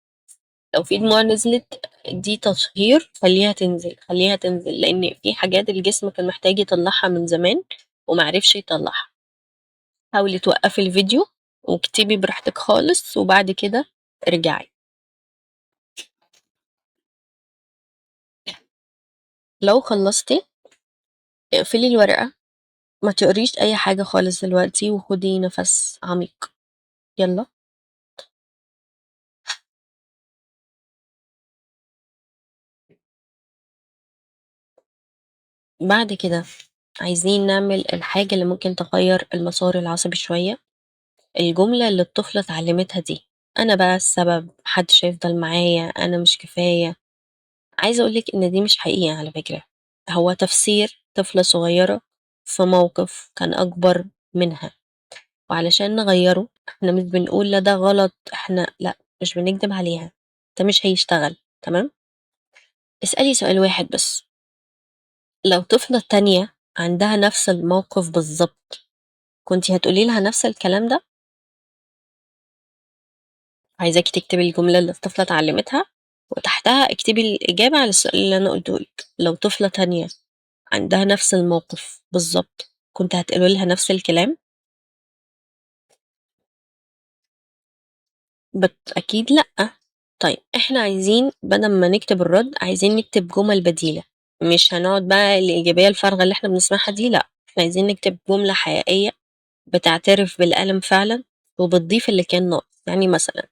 لو في دموع نزلت دي تطهير، خلّيها تنزل، خلّيها تنزل، لإن في حاجات الجسم كان محتاج يطلّعها من زمان وما عرفش يطلّعها. حاولي توقّفي الفيديو واكتبي براحتك خالص، وبعد كده ارجعي. لو خلّصتِ اقفلي الورقة، ما تقريش أي حاجة خالص دلوقتي، وخدي نَفَس عميق. يالّا. بعد كده عايزين نعمل الحاجة اللي ممكن تغيّر المسار العصبي شوية، الجملة اللي الطفلة اتعلمتها دي، أنا بقى السبب، ما حدش هيفضل معايا، أنا مش كفاية. عايزة أقول لِك إن دي مش حقيقة على فكرة، هو تفسير طفلة صغيرة في موقف كان أكبر منها، وعلشان نغيّره إحنا مش بنقول لا ده غلط، إحنا لأ، مش بنكدب عليها، ده مش هيشتغل، تمام؟ اسألي سؤال واحد بس، لو طفلة تانية عندها نفس الموقف بالضبط، كنتِ هتقولي لها نفس الكلام ده؟ عايزاكِ تكتبي الجملة اللي الطفلة اتعلمتها، وتحتها اكتبي الإجابة على السؤال اللي أنا قُلته لِك. لو طفلة تانية عندها نفس الموقف بالضبط، كنتِ هتقولي لها نفس الكلام؟ أكيد لأ. طيب إحنا عايزين بدل ما نكتب الرد، عايزين نكتب جُمل بديلة، مش هنقعد بقى الإيجابية الفارغة اللي إحنا بنسمعها دي لأ، إحنا عايزين نكتب جملة حقيقية بتعترف بالألم فعلًا، وبتضيف اللي كان ناقص. يعني مثلًا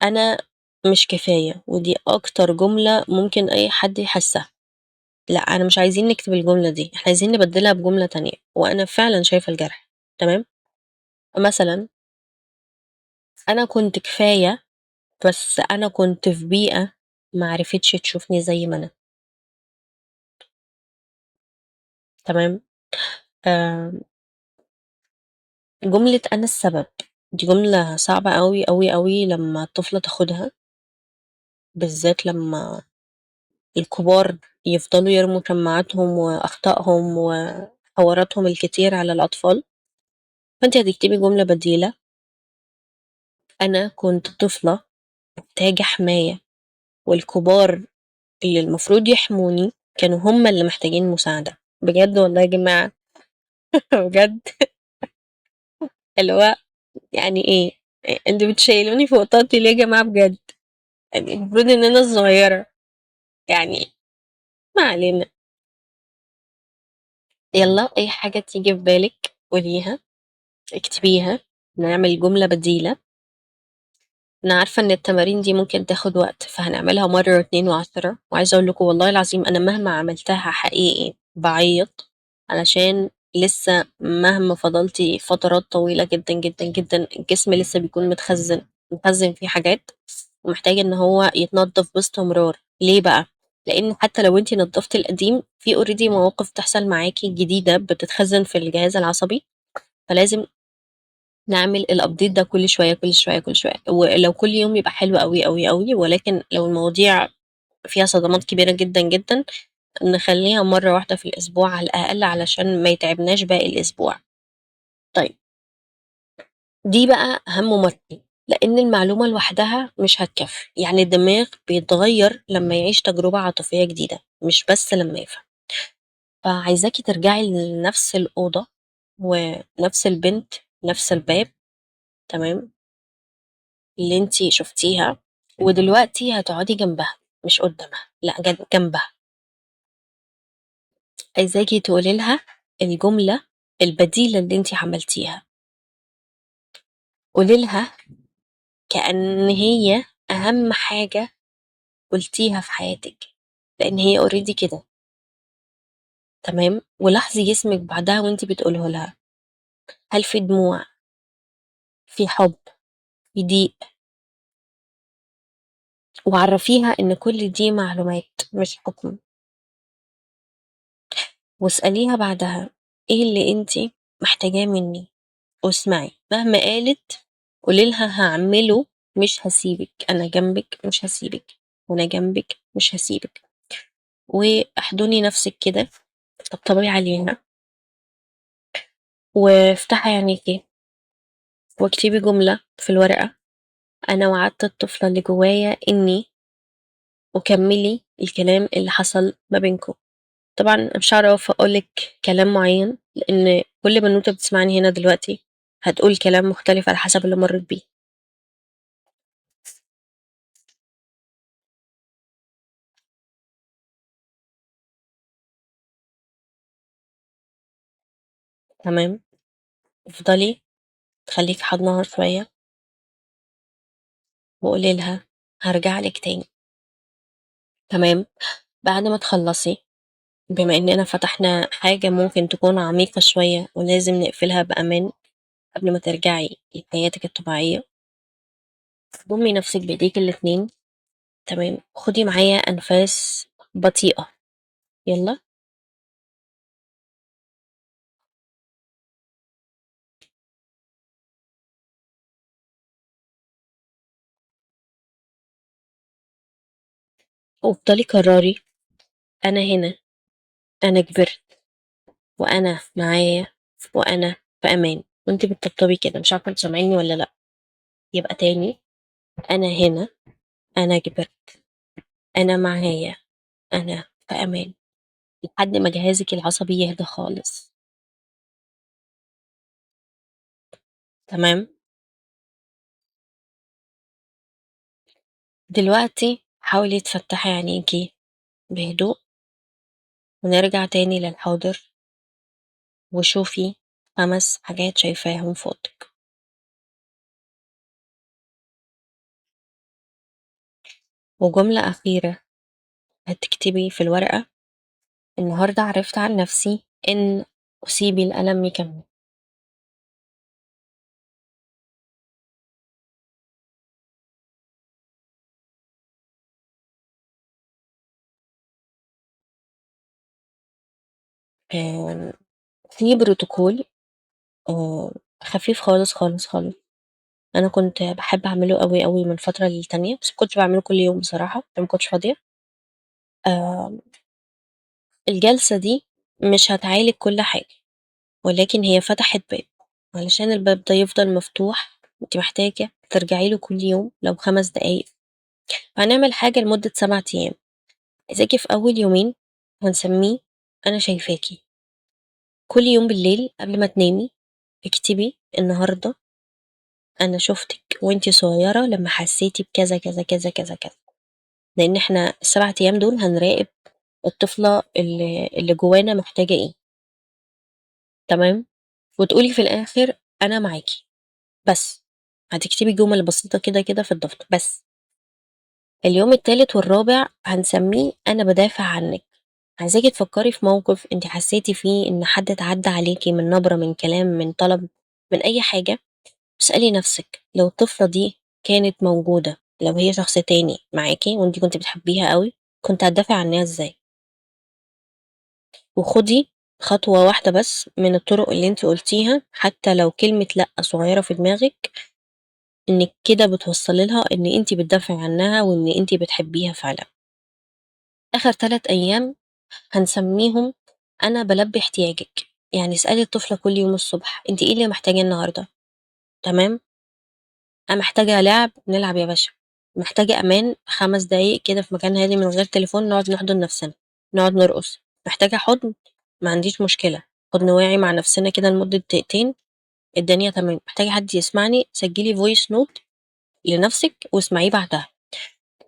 أنا مش كفاية، ودي أكتر جملة ممكن أي حد يحسّها. لأ، أنا مش عايزين نكتب الجملة دي، إحنا عايزين نبدّلها بجملة تانية، وأنا فعلًا شايفة الجرح، تمام؟ مثلًا أنا كنت كفاية، بس أنا كنت في بيئة ما عرفتش تشوفني زي ما أنا، تمام؟ آآ جملة أنا السبب، دي جملة صعبة أوي، أوي، أوي لمّا الطفلة تاخدها، بالذات لمّا الكبار يفضلوا يرموا شماعاتهم وأخطائهم وحواراتهم الكتير على الأطفال، فأنتِ هتكتبي جملة بديلة: أنا كنت طفلة محتاجة حماية، والكبار اللي المفروض يحموني كانوا هم اللي محتاجين مساعدة. بجد والله يا جماعة بجد اللي هو يعني إيه، أنتم بتشيلوني فوق طاقتي ليه يا جماعة بجد؟ يعني المفروض إن أنا الصغيرة، يعني ما علينا. يالّا أي حاجة تيجي في بالِك قوليها، اكتبيها، نعمل جملة بديلة. أنا عارفة إن التمارين دي ممكن تاخد وقت، فهنعملها مرة و2 و10، وعايزة أقول لكم والله العظيم أنا مهما عملتها حقيقي باعيّط، علشان لسه مهما فضلتِ فترات طويلة جدًا، جدًا، جدًا الجسم لسه بيكون متخزن فيه حاجات، ومحتاج إن هو يتنضف باستمرار. ليه بقى؟ لإن حتى لو أنتِ نضفتِ القديم في already مواقف تحصل معاكِ جديدة بتتخزن في الجهاز العصبي، فلازم نعمل الupdate ده كل شوية، كل شوية، كل شوية، ولو كل يوم يبقى حلو أوي، أوي، أوي، ولكن لو المواضيع فيها صدمات كبيرة جدًا، جدًا، نخلّيها مرّة واحدة في الأسبوع على الأقل علشان ما يتعبناش باقي الأسبوع. طيب دي بقى أهم مرحلة، لإن المعلومة لوحدها مش هتكفي، يعني الدماغ بيتغيّر لمّا يعيش تجربة عاطفية جديدة، مش بس لمّا يفهم. فعايزاكِ ترجعي لنفس الأوضة ونفس البنت، نفس الباب، تمام؟ اللي أنتِ شُفتيها، ودلوقتي هتقعدي جنبها مش قدّامها، لأ جنبها. عايزاكِ تقولي لها الجملة البديلة اللي أنتِ عملتيها، قولي لها كأن هي أهم حاجة قُلتيها في حياتِك، لإن هي already كده، تمام، ولاحظي جسمِك بعدها وأنتِ بتقوليه لها، هل في دموع، في حُب، في ضيق، وعرّفيها إن كل دي معلومات مش حُكم. واسأليها بعدها إيه اللي أنتِ محتاجاه منّي، واسمعي، مهما قالت قولي لها هاعمله، مش هاسيبِك، أنا جنبِك مش هاسيبِك، وأنا جنبِك مش هاسيبِك. واحضني نفسِك كده، طبطبي عليها، وافتحي عينيكِ، واكتبي جملة في الورقة: أنا وعدت الطفلة اللي جوايا إني، وكمّلي الكلام اللي حصل ما بينكم. طبعًا أنا مش هاعرف أقول لِك كلام معيّن، لإن كل بنوتة بتسمعني هنا دلوقتي هتقول كلام مختلف على حسب اللي مرّت بيه. تمام، افضلي خلّيكِ حاضناها شوية، وقولي لها هارجع لِك تاني، تمام. بعد ما تخلّصي، بما إننا فتحنا حاجة ممكن تكون عميقة شوية ولازم نقفلها بأمان قبل ما ترجعي لحياتِك الطبيعية، ضمّي نفسِك بإيديكِ الاتنين، تمام، خدي معايا أنفاس بطيئة، يالّا، وافضلي كرّري: أنا هنا، أنا كبرت، وأنا معايا، وأنا في أمان. وأنتِ بتطبطبي كده، مش عارفة أنتِ سامعيني والّا لأ. يبقى تاني: أنا هنا، أنا كبرت، أنا معايا، أنا في أمان، لحد ما جهازِك العصبي يهدى خالص، تمام؟ دلوقتي حاولي تفتحي عينيكِ بهدوء، ونرجع تاني للحاضر، وشوفي 5 حاجات شايفاهم في أوضتِك. وجملة أخيرة هتكتبي في الورقة: النهارده عرفت عن نفسي إن أسيب الألم يكمل. آمم في بروتوكول آآ خفيف خالص، خالص، خالص، أنا كنت باحب أعمله أوي، أوي من فترة للتانية، بس ما كنتش باعمله كل يوم بصراحة، عشان ما كنتش فاضية. آمم، الجلسة دي مش هتعالج كل حاجة، ولكن هي فتحت باب، علشان الباب ده يفضل مفتوح أنتِ محتاجة ترجعي له كل يوم لو 5 دقايق. فهنعمل حاجة لمدة 7 أيام. عايزاكِ في أول يومين هنسميه أنا شايفاكِ. كل يوم بالليل قبل ما تنامي اكتبي النهارده أنا شُفتِك وأنتِ صغيرة لمّا حسيتِ بكذا، كذا، كذا، كذا، كذا. لإن إحنا ال7 أيام دول هنراقب الطفلة اللي جوانا محتاجة إيه، تمام؟ وتقولي في الآخر أنا معاكِ، بس. هتكتبي جُمل بسيطة كده في الدفتر بس. اليوم التالت والرابع هنسميه أنا بادافع عنِّك. عايزاكِ تفكّري في موقف أنتِ حسيتِ فيه إن حد اتعدّى عليكِ من نبرة، من كلام، من طلب، من أي حاجة. اسألي نفسِك لو الطفلة دي كانت موجودة، لو هي شخص تاني معاكِ وأنتِ كنتِ بتحبيها أوي، كنتِ هتدافعي عنها إزاي؟ وخُدي خطوة واحدة بس من الطرق اللي أنتِ قُلتيها، حتى لو كلمة لأ صغيرة في دماغِك، إنِّك كده بتوصّلي لها إن أنتِ بتدافعي عنها وإن أنتِ بتحبيها فعلًا. آخر 3 أيام هنسميهم أنا بالبّي احتياجِك. يعني اسألي الطفلة كل يوم الصبح أنتِ إيه اللي محتاجاه النهارده، تمام؟ أنا محتاجة لعب، نلعب يا باشا. محتاجة أمان 5 دقايق كده في مكان هادي من غير تليفون نقعد نحضن نفسنا، نقعد نرقص. محتاجة حُضن، ما عنديش مشكلة، حُضن واعي مع نفسنا كده لمدة دقيقتين، الدنيا تمام. محتاجة حد يسمعني، سجّلي voice note لنفسِك واسمعيه بعدها.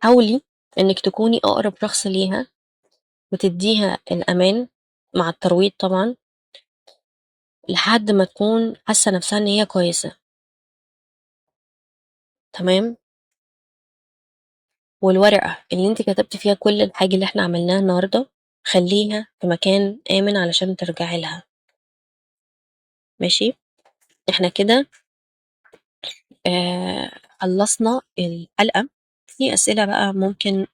حاولي إنِّك تكوني أقرب شخص ليها وتدّيها الأمان مع الترويض طبعًا، لحد ما تكون حاسة نفسها إن هي كويسة، تمام؟ والورقة اللي أنتِ كتبتِ فيها كل الحاجة اللي إحنا عملناها النهارده، خلّيها في مكان آمن علشان ترجعي لها، ماشي؟ إحنا كده خلّصنا الحلقة. في أسئلة بقى ممكن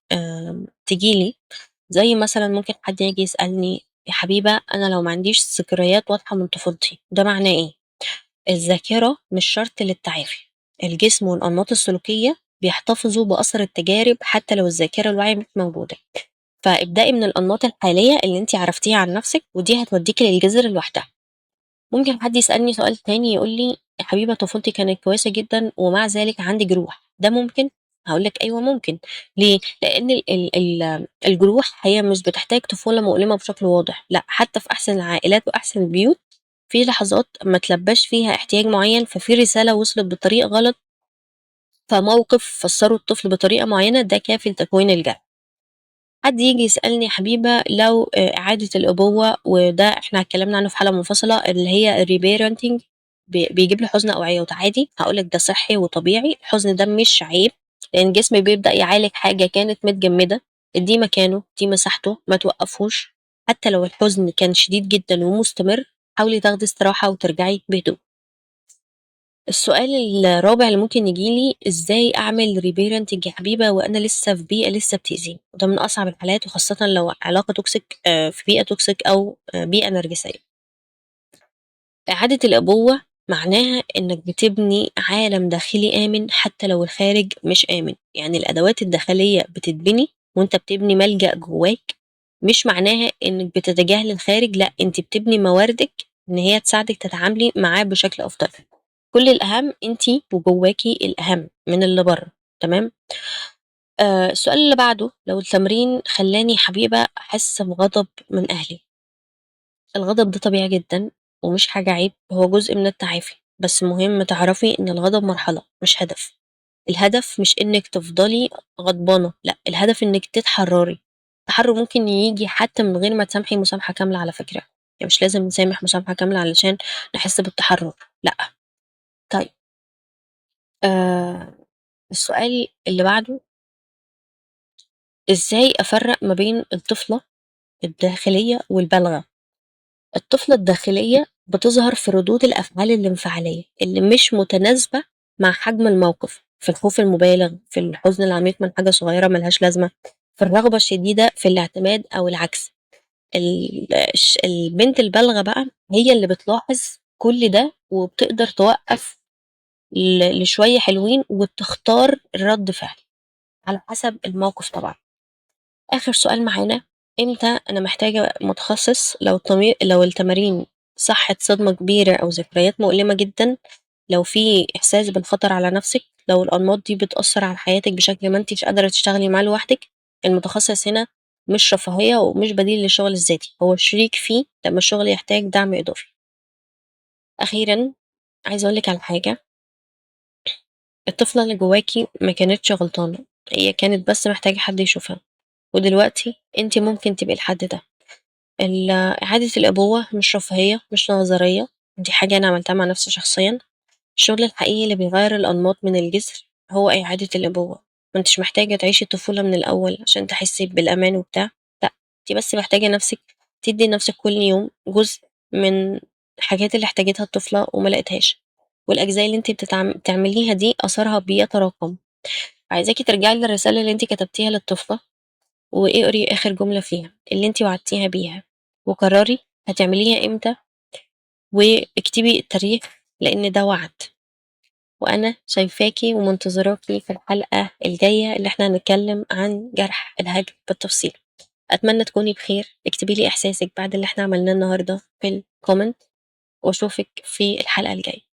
تيجي لي، زي مثلًا ممكن حد ييجي يسألني: "يا حبيبة أنا لو ما عنديش ذكريات واضحة من طفولتي، ده معناه إيه؟" الذاكرة مش شرط للتعافي، الجسم والأنماط السلوكية بيحتفظوا بأثر التجارب حتى لو الذاكرة الواعية مش موجودة. فابدئي من الأنماط الحالية اللي أنتِ عرفتيها عن نفسِك، ودي هتوديكِ للجذر لوحدها. ممكن حد يسألني سؤال تاني يقول لي: "يا حبيبة طفولتي كانت كويسة جدًا ومع ذلك عندي جروح، ده ممكن؟" هاقول لِك أيوه ممكن. ليه؟ لإن الجروح هي مش بتحتاج طفولة مؤلمة بشكل واضح، لأ، حتى في أحسن العائلات وأحسن البيوت في لحظات ما اتلبّاش فيها احتياج معيّن، ففي رسالة وصلت بطريقة غلط، فموقف فسّره الطفل بطريقة معيّنة، ده كافي لتكوين الجرح. حد ييجي يسألني: يا حبيبة لو إعادة الأبوة، وده إحنا اتكلمنا عنه في حلقة منفصلة اللي هي الreparenting، بيجيب لي حزن أو عياط عادي، هاقول لِك ده صحّي وطبيعي، الحزن ده مش عيب، لإن الجسم بيبدأ يعالج حاجة كانت متجمدة. ادّيه مكانه، ادّيه مساحته، ما توقّفيهوش. حتى لو الحزن كان شديد جدًا ومستمر، حاولي تاخدي استراحة وترجعي بهدوء. السؤال الرابع اللي ممكن ييجي لي: إزاي أعمل reparenting يا حبيبة وأنا لسه في بيئة لسه بتأذيني؟ وده من أصعب الحالات، وخاصةً لو علاقة toxic، في بيئة toxic أو بيئة نرجسية. إعادة الأبوة معناها إنك بتبني عالم داخلي آمن حتى لو الخارج مش آمن، يعني الأدوات الداخلية بتتبني وأنت بتبني ملجأ جواك. مش معناها إنك بتتجاهلي الخارج، لأ، أنتِ بتبني مواردك إن هي تساعدك تتعاملي معاه بشكل أفضل. كل الأهم أنتِ وجواكِ الأهم من اللي برّه، تمام؟ السؤال اللي بعده: لو التمرين خلّاني حبيبة أحس بغضب من أهلي. الغضب ده طبيعي جدًا ومش حاجة عيب، هو جزء من التعافي، بس مهم تعرفي إن الغضب مرحلة مش هدف. الهدف مش إنِّك تفضلي غضبانة، لأ، الهدف إنِّك تتحرّري. التحرُّر ممكن ييجي حتى من غير ما تسامحي مسامحة كاملة على فكرة، يعني مش لازم نسامح مسامحة كاملة علشان نحس بالتحرُّر، لأ. طيب، آآ السؤال اللي بعده: إزاي أفرّق ما بين الطفلة الداخلية والبالغة؟ الطفلة الداخلية بتظهر في ردود الأفعال الانفعالية اللي مش متناسبة مع حجم الموقف، في الخوف المبالغ، في الحزن العميق من حاجة صغيرة ما لهاش لازمة، في الرغبة الشديدة في الاعتماد أو العكس. البنت البالغة بقى هي اللي بتلاحظ كل ده وبتقدر توقّف لشوية حلوين وتختار رد فعل على حسب الموقف طبعا. آخر سؤال معانا، إمتى أنا محتاجة متخصص لو التمارين صحت صدمة كبيرة أو ذكريات مؤلمة جدا، لو في إحساس بالخطر على نفسك، لو الأنماط دي بتأثر على حياتك بشكل ما انتش قادرة تشتغلي معاه لوحدك. المتخصص هنا مش رفاهية ومش بديل للشغل الذاتي، هو شريك فيه لما الشغل يحتاج دعم إضافي. أخيرا عايزة أقولك على حاجة، الطفلة اللي جواكي ما كانتش غلطانة، هي كانت بس محتاجة حد يشوفها، ودلوقتي انت ممكن تبقي الحد ده. إعادة الأبوة مش رفاهية، مش نظرية، دي حاجة أنا عملتها مع نفسي شخصيا. الشغل الحقيقي اللي بيغير الأنماط من الجذر هو إعادة الأبوة. ما انتش محتاجة تعيشي الطفولة من الأول عشان تحسي بالأمان وبتاع، لأ، انتي بس محتاجة نفسك تدي نفسك كل يوم جزء من الحاجات اللي احتاجتها الطفلة وما لقيتهاش، والأجزاء اللي انتي بتعمليها دي أثرها بيتراكم. عايزاكي ترجعي للرسالة اللي انتي كتبتيها للطفلة واقري آخر جملة فيها اللي انتي وعدتيها بيها، وقرري هتعمليها امتى، واكتبي التاريخ لأن ده وعد. وأنا شايفاكي ومنتظراكي في الحلقة الجاية اللي احنا هنتكلم عن جرح الهجر بالتفصيل. أتمنى تكوني بخير، اكتبي لي إحساسك بعد اللي احنا عملناه النهاردة في الكومنت، وأشوفك في الحلقة الجاية.